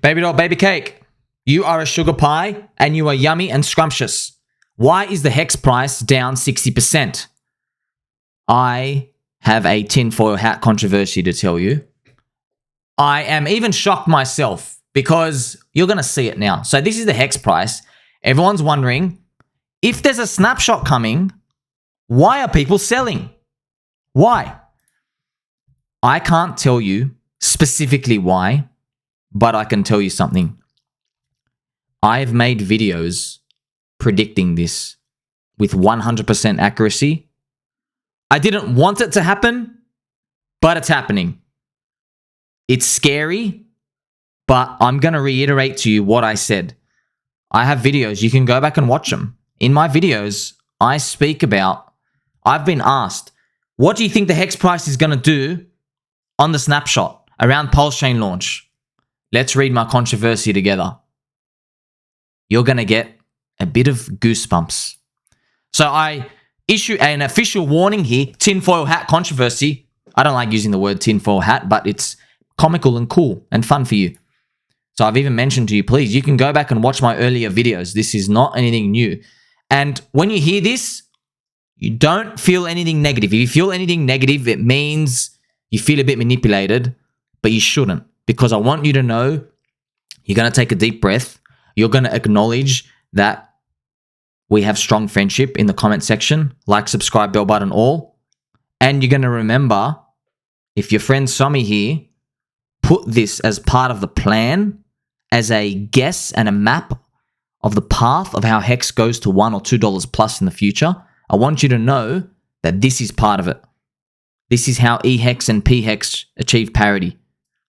Baby doll, baby cake. You are a sugar pie and you are yummy and scrumptious. Why is the HEX price down 60%? I have a tinfoil hat controversy to tell you. I am even shocked myself because you're going to see it now. So this is the HEX price. Everyone's wondering, if there's a snapshot coming, why are people selling? Why? I can't tell you specifically why, but I can tell you something. I've made videos predicting this with 100% accuracy. I didn't want it to happen, but it's happening. It's scary, but I'm going to reiterate to you what I said. I have videos. You can go back and watch them. In my videos, I speak about, I've been asked, what do you think the HEX price is going to do on the snapshot around PulseChain launch? Let's read my controversy together. You're going to get a bit of goosebumps. So I issue an official warning here, tinfoil hat controversy. I don't like using the word tinfoil hat, but it's comical and cool and fun for you. So I've even mentioned to you, please, you can go back and watch my earlier videos. This is not anything new. And when you hear this, you don't feel anything negative. If you feel anything negative, it means you feel a bit manipulated, but you shouldn't. Because I want you to know you're going to take a deep breath. You're going to acknowledge that we have strong friendship in the comment section. Like, subscribe, bell button, all. And you're going to remember, if your friend saw me here, put this as part of the plan, as a guess and a map of the path of how HEX goes to $1 or $2 plus in the future. I want you to know that this is part of it. This is how eHEX and pHEX achieve parity.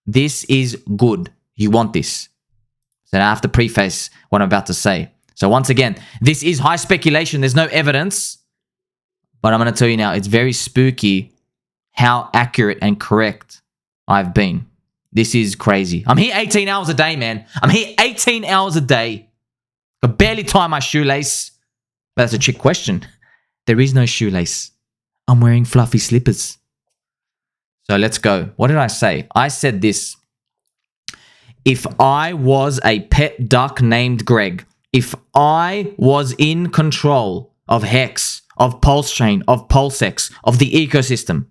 This is good. You want this. So I have to preface what I'm about to say. So once again, this is high speculation. There's no evidence. But I'm going to tell you now, it's very spooky how accurate and correct I've been. This is crazy. I'm here 18 hours a day, man. I'm here 18 hours a day. I barely tie my shoelace. But that's a trick question. There is no shoelace. I'm wearing fluffy slippers. So let's go. What did I say? I said this. If I was a pet duck named Greg, if I was in control of HEX, of PulseChain, of PulseX, of the ecosystem,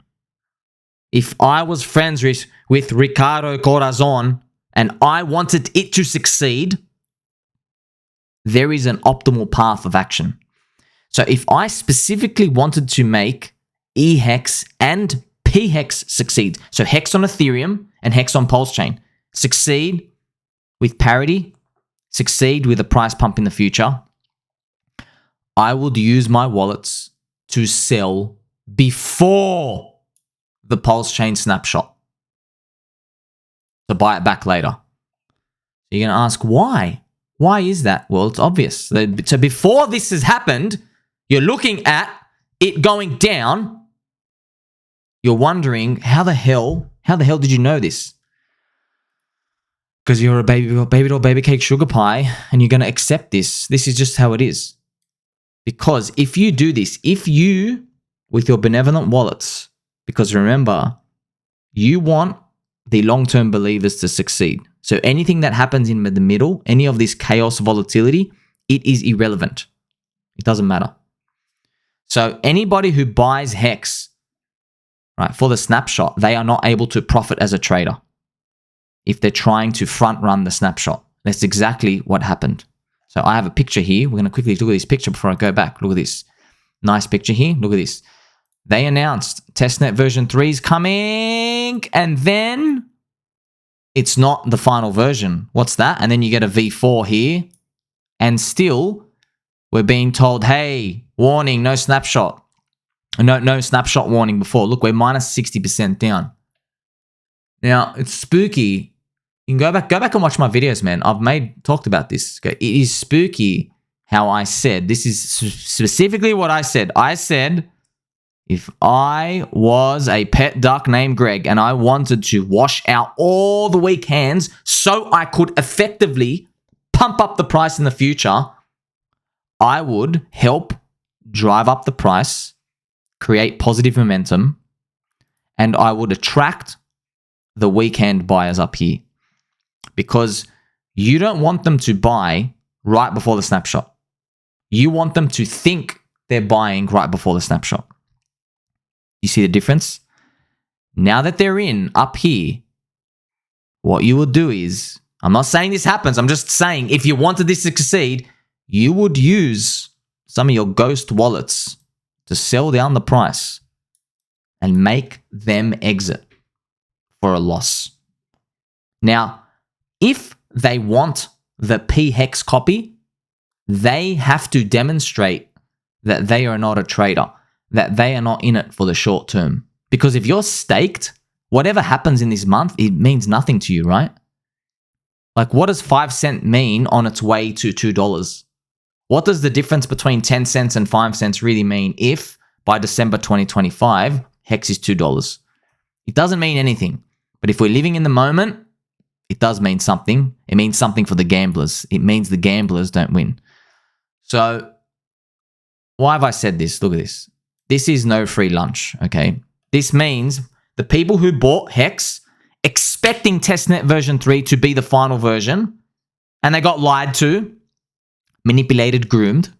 if I was friends with Ricardo Corazon and I wanted it to succeed, there is an optimal path of action. So if I specifically wanted to make eHEX and pHEX succeed, so HEX on Ethereum and HEX on PulseChain, succeed with parity, succeed with a price pump in the future, I would use my wallets to sell before the PulseChain snapshot, to buy it back later. You're going to ask, why? Why is that? Well, it's obvious. So before this has happened, you're looking at it going down. You're wondering, how the hell did you know this? Because you're a baby doll, baby cake, sugar pie, and you're going to accept this. This is just how it is. Because if you do this, if you, with your benevolent wallets, because remember, you want the long-term believers to succeed. So anything that happens in the middle, any of this chaos volatility, it is irrelevant. It doesn't matter. So anybody who buys HEX, right, for the snapshot, they are not able to profit as a trader if they're trying to front run the snapshot. That's exactly what happened. So I have a picture here. We're going to quickly look at this picture before I go back. Look at this. Nice picture here. Look at this. They announced testnet version 3 is coming, and then it's not the final version. What's that? And then you get a V4 here, and still we're being told, hey, warning, no snapshot. No snapshot warning before. Look, we're minus 60% down. Now, it's spooky. You can go back and watch my videos, man. I've talked about this. Okay? It is spooky how I said, this is specifically what I said. I said, if I was a pet duck named Greg and I wanted to wash out all the weak hands so I could effectively pump up the price in the future, I would help drive up the price, create positive momentum, and I would attract the weekend buyers up here. Because You don't want them to buy right before the snapshot. You want them to think they're buying right before the snapshot. You see the difference? Now that they're in up here, what you will do is, I'm not saying this happens, I'm just saying if you wanted this to succeed, you would use some of your ghost wallets to sell down the price and make them exit for a loss. Now, if they want the pHEX copy, they have to demonstrate that they are not a trader, that they are not in it for the short term. Because if you're staked, whatever happens in this month, it means nothing to you, right? Like, what does 5 cents mean on its way to $2? What does the difference between 10 cents and 5 cents really mean if by December 2025, HEX is $2? It doesn't mean anything. But if we're living in the moment, it does mean something. It means something for the gamblers. It means the gamblers don't win. So, why have I said this? Look at this. This is no free lunch, okay? This means the people who bought HEX expecting testnet version 3 to be the final version, and they got lied to, manipulated, groomed.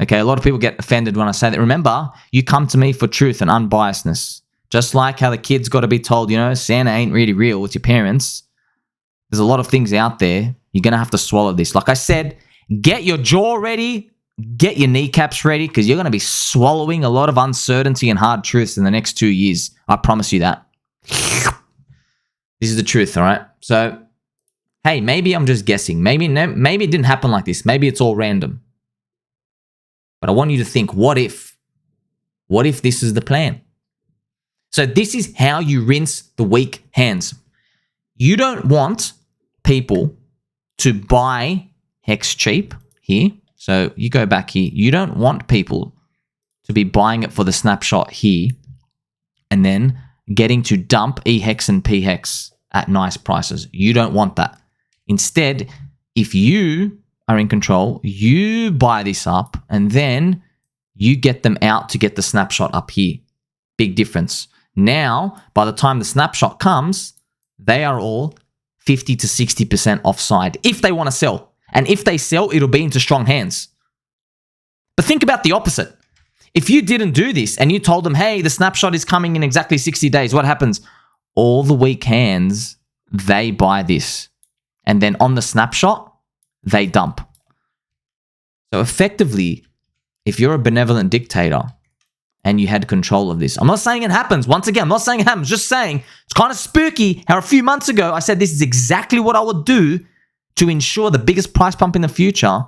Okay, a lot of people get offended when I say that. Remember, you come to me for truth and unbiasedness. Just like how the kids got to be told, you know, Santa ain't really real with your parents. There's a lot of things out there. You're going to have to swallow this. Like I said, get your jaw ready. Get your kneecaps ready, because you're going to be swallowing a lot of uncertainty and hard truths in the next 2 years. I promise you that. This is the truth, all right? So, hey, maybe I'm just guessing. Maybe it didn't happen like this. Maybe it's all random. But I want you to think, what if? What if this is the plan? So this is how you rinse the weak hands. You don't want people to buy HEX cheap here. So you go back here. You don't want people to be buying it for the snapshot here and then getting to dump eHEX and pHEX at nice prices. You don't want that. Instead, if you are in control, you buy this up and then you get them out to get the snapshot up here. Big difference. Now, by the time the snapshot comes, they are all 50 to 60% offside if they want to sell. And if they sell, it'll be into strong hands. But think about the opposite. If you didn't do this and you told them, hey, the snapshot is coming in exactly 60 days, what happens? All the weak hands, they buy this. And then on the snapshot, they dump. So effectively, if you're a benevolent dictator and you had control of this, I'm not saying it happens. Once again, I'm not saying it happens. Just saying it's kind of spooky how a few months ago I said this is exactly what I would do to ensure the biggest price pump in the future.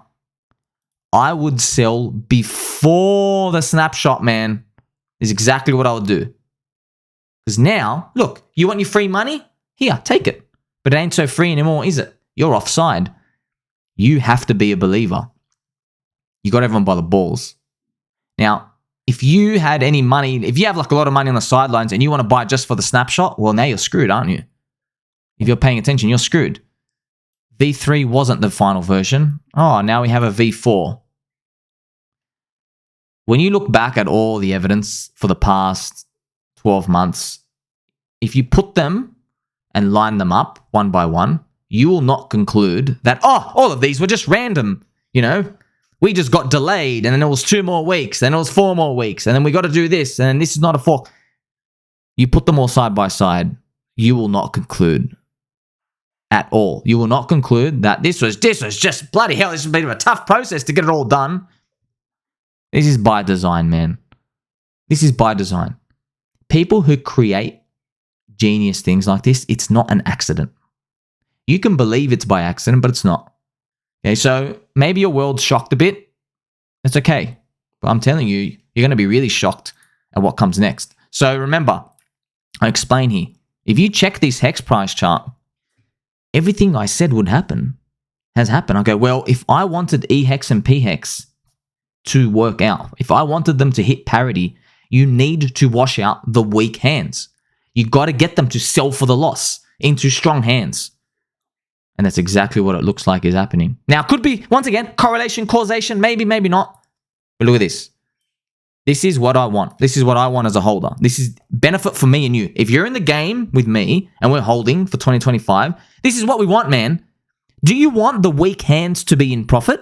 I would sell before the snapshot, man. Is exactly what I would do. Because now, look, you want your free money? Here, take it. But it ain't so free anymore, is it? You're offside. You have to be a believer. You got everyone by the balls. Now, if you had any money, if you have like a lot of money on the sidelines and you want to buy just for the snapshot, well, now you're screwed, aren't you? If you're paying attention, you're screwed. V3 wasn't the final version. Oh, now we have a V4. When you look back at all the evidence for the past 12 months, if you put them and line them up one by one, you will not conclude that, oh, all of these were just random, you know? We just got delayed, and then it was 2 more weeks, then it was 4 more weeks, and then we got to do this, and this is not a fork. You put them all side by side, you will not conclude at all. You will not conclude that this was just bloody hell, this has been a tough process to get it all done. This is by design, man. This is by design. People who create genius things like this, it's not an accident. You can believe it's by accident, but it's not. Okay, so maybe your world's shocked a bit. It's okay. But I'm telling you, you're going to be really shocked at what comes next. So remember, I explain here. If you check this HEX price chart, everything I said would happen has happened. I go, well, if I wanted eHEX and pHEX to work out, if I wanted them to hit parity, you need to wash out the weak hands. You got to get them to sell for the loss into strong hands. And that's exactly what it looks like is happening. Now, could be, once again, correlation, causation, maybe, maybe not. But look at this. This is what I want. This is what I want as a holder. This is benefit for me and you. If you're in the game with me and we're holding for 2025, this is what we want, man. Do you want the weak hands to be in profit?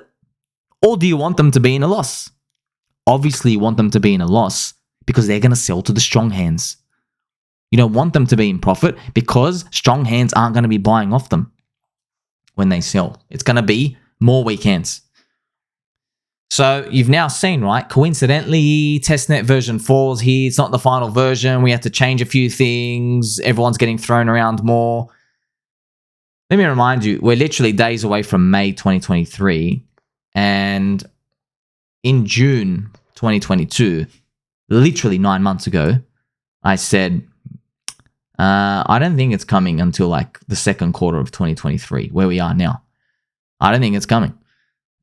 Or do you want them to be in a loss? Obviously, you want them to be in a loss because they're going to sell to the strong hands. You don't want them to be in profit because strong hands aren't going to be buying off them when they sell. It's going to be more weak hands. So you've now seen, right? Coincidentally, testnet version 4 is here. It's not the final version. We have to change a few things. Everyone's getting thrown around more. Let me remind you, we're literally days away from May 2023. And in June 2022, literally 9 months ago, I said, I don't think it's coming until like the second quarter of 2023, where we are now. I don't think it's coming.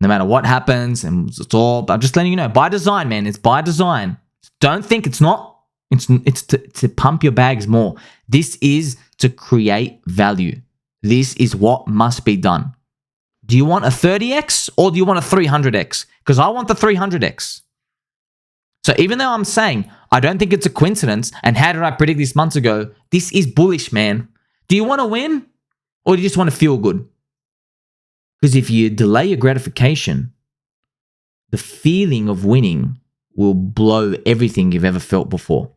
No matter what happens, and it's all, I'm just letting you know, by design, man. It's by design. Don't think it's not. It's to pump your bags more. This is to create value. This is what must be done. Do you want a 30x or do you want a 300x? Because I want the 300x. So even though I'm saying I don't think it's a coincidence, and how did I predict this months ago? This is bullish, man. Do you want to win or do you just want to feel good? Because if you delay your gratification, the feeling of winning will blow everything you've ever felt before.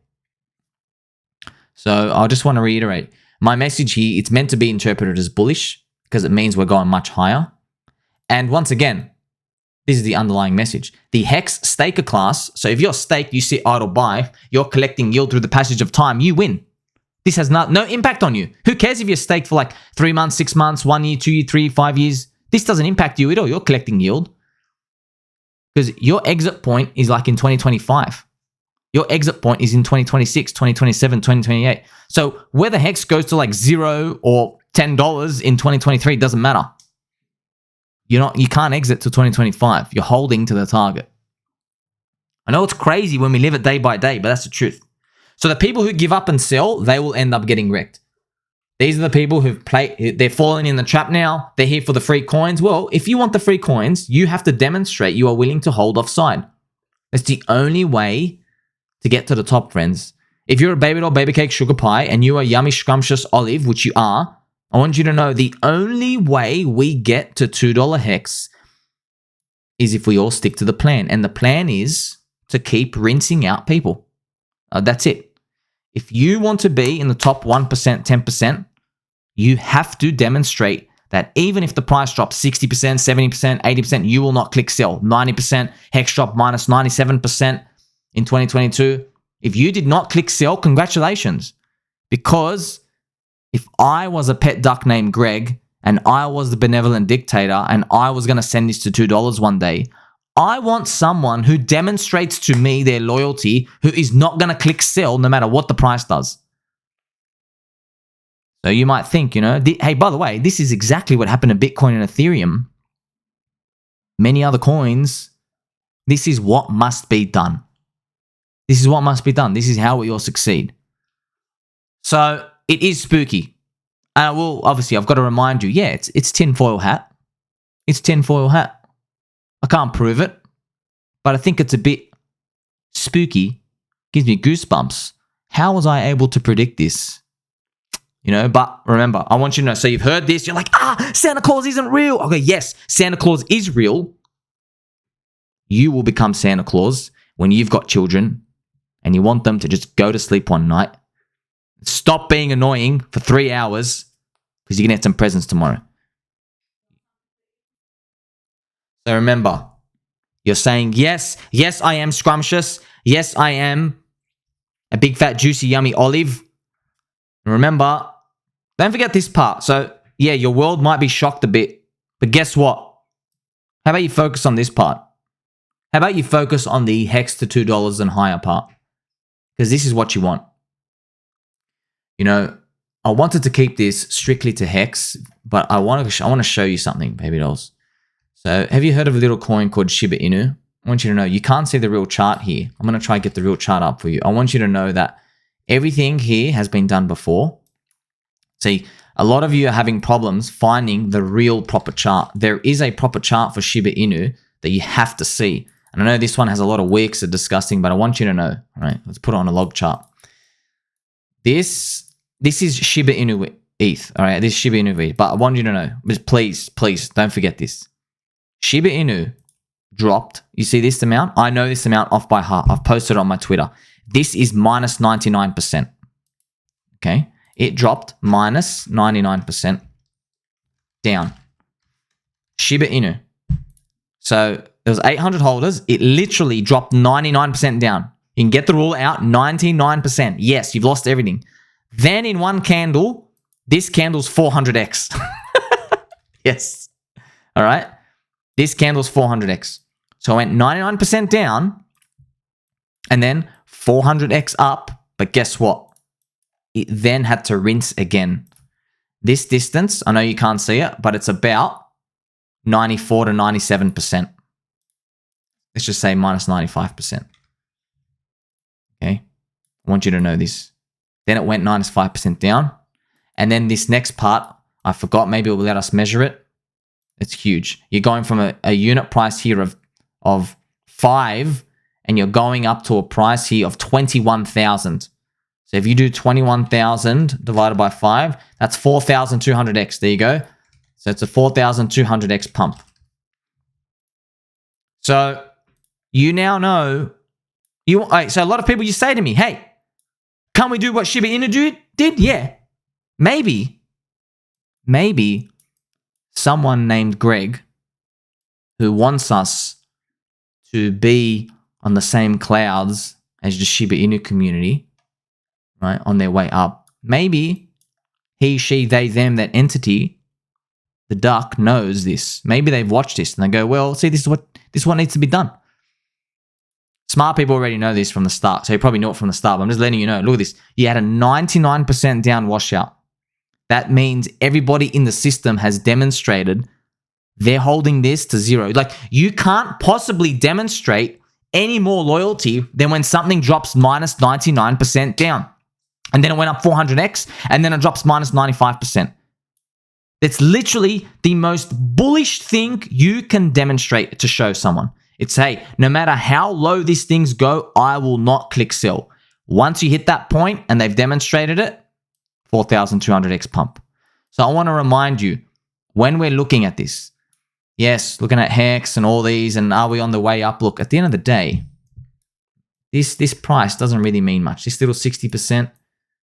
So I just want to reiterate, my message here, it's meant to be interpreted as bullish because it means we're going much higher. And once again, this is the underlying message. The HEX staker class, so if you're staked, you sit idle buy, you're collecting yield through the passage of time, you win. This has no impact on you. Who cares if you're staked for like 3 months, 6 months, 1 year, 2 year, 3, 5 years? This doesn't impact you at all. You're collecting yield because your exit point is like in 2025. Your exit point is in 2026, 2027, 2028. So whether HEX goes to like $0 or $10 in 2023 doesn't matter. You can't exit to 2025. You're holding to the target. I know it's crazy when we live it day by day, but that's the truth. So the people who give up and sell, they will end up getting wrecked. These are the people who've played, they're falling in the trap now. They're here for the free coins. Well, if you want the free coins, you have to demonstrate you are willing to hold offside. It's the only way to get to the top, friends. If you're a baby doll, baby cake, sugar pie, and you are yummy, scrumptious olive, which you are, I want you to know the only way we get to $2 HEX is if we all stick to the plan. And the plan is to keep rinsing out people. That's it. If you want to be in the top 1%, 10%, you have to demonstrate that even if the price drops 60%, 70%, 80%, you will not click sell. 90%, HEX drop minus 97% in 2022. If you did not click sell, congratulations. Because if I was a pet duck named Greg and I was the benevolent dictator and I was going to send this to $2 one day, I want someone who demonstrates to me their loyalty, who is not going to click sell no matter what the price does. So you might think, hey, by the way, this is exactly what happened to Bitcoin and Ethereum. Many other coins, this is what must be done. This is what must be done. This is how we all succeed. So it is spooky. Well, obviously, I've got to remind you, yeah, it's tinfoil hat. It's tinfoil hat. I can't prove it, but I think it's a bit spooky. Gives me goosebumps. How was I able to predict this? But remember, I want you to know, so you've heard this, you're like, Santa Claus isn't real. Okay, yes, Santa Claus is real. You will become Santa Claus when you've got children and you want them to just go to sleep one night. Stop being annoying for 3 hours because you're going to get some presents tomorrow. So remember, you're saying, yes, I am scrumptious. Yes, I am a big, fat, juicy, yummy olive. And remember, don't forget this part. So, yeah, your world might be shocked a bit, but guess what? How about you focus on this part? How about you focus on the HEX to $2 and higher part? Because this is what you want. I wanted to keep this strictly to HEX, but I want to show you something, baby dolls. So have you heard of a little coin called Shiba Inu? I want you to know, you can't see the real chart here. I'm going to try and get the real chart up for you. I want you to know that everything here has been done before. See, a lot of you are having problems finding the real proper chart. There is a proper chart for Shiba Inu that you have to see. And I know this one has a lot of wicks that are disgusting, but I want you to know, all right? Let's put it on a log chart. This is Shiba Inu ETH. All right, this is Shiba Inu ETH. But I want you to know, please, don't forget this. Shiba Inu dropped. You see this amount? I know this amount off by heart. I've posted it on my Twitter. This is minus 99%. Okay, it dropped minus 99% down. Shiba Inu. So there was 800 holders. It literally dropped 99% down. You can get the rule out, 99%. Yes, you've lost everything. Then in one candle, this candle's 400x. Yes. All right. This candle's 400x. So I went 99% down and then 400x up. But guess what? It then had to rinse again. This distance, I know you can't see it, but it's about 94 to 97%. Let's just say minus 95%. Okay. I want you to know this. Then it went minus 5% down. And then this next part, I forgot, maybe it will let us measure it. It's huge. You're going from a unit price here of 5 and you're going up to a price here of 21,000. So if you do 21,000 divided by 5, that's 4,200x. There you go. So it's a 4,200x pump. So you now know. So a lot of people, you say to me, hey, can't we do what Shiba Inu did? Yeah. Maybe someone named Greg who wants us to be on the same clouds as the Shiba Inu community, right, on their way up. Maybe he, she, they, them, that entity, the duck, knows this. Maybe they've watched this and they go, well, see, this is what needs to be done. Smart people already know this from the start, so you probably know it from the start, but I'm just letting you know. Look at this. You had a 99% down washout. That means everybody in the system has demonstrated they're holding this to zero. Like, you can't possibly demonstrate any more loyalty than when something drops minus 99% down. And then it went up 400x, and then it drops minus 95%. It's literally the most bullish thing you can demonstrate to show someone. It's, hey, no matter how low these things go, I will not click sell. Once you hit that point and they've demonstrated it, 4,200x pump. So I want to remind you, when we're looking at this, yes, looking at HEX and all these, and are we on the way up? Look, at the end of the day, this price doesn't really mean much. This little 60%,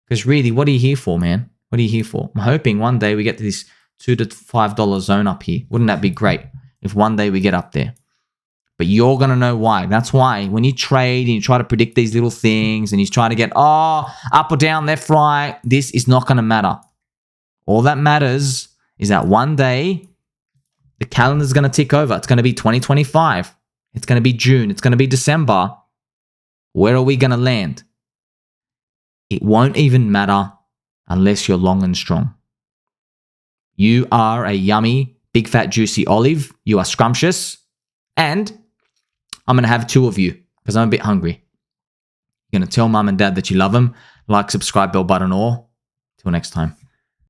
because really, what are you here for, man? What are you here for? I'm hoping one day we get to this $2 to $5 zone up here. Wouldn't that be great if one day we get up there? But you're going to know why. That's why when you trade and you try to predict these little things and you try to get, up or down, left, right, this is not going to matter. All that matters is that one day the calendar is going to tick over. It's going to be 2025. It's going to be June. It's going to be December. Where are we going to land? It won't even matter unless you're long and strong. You are a yummy, big, fat, juicy olive. You are scrumptious. And I'm going to have 2 of you because I'm a bit hungry. You're going to tell mum and dad that you love them. Like, subscribe, bell button, or till next time.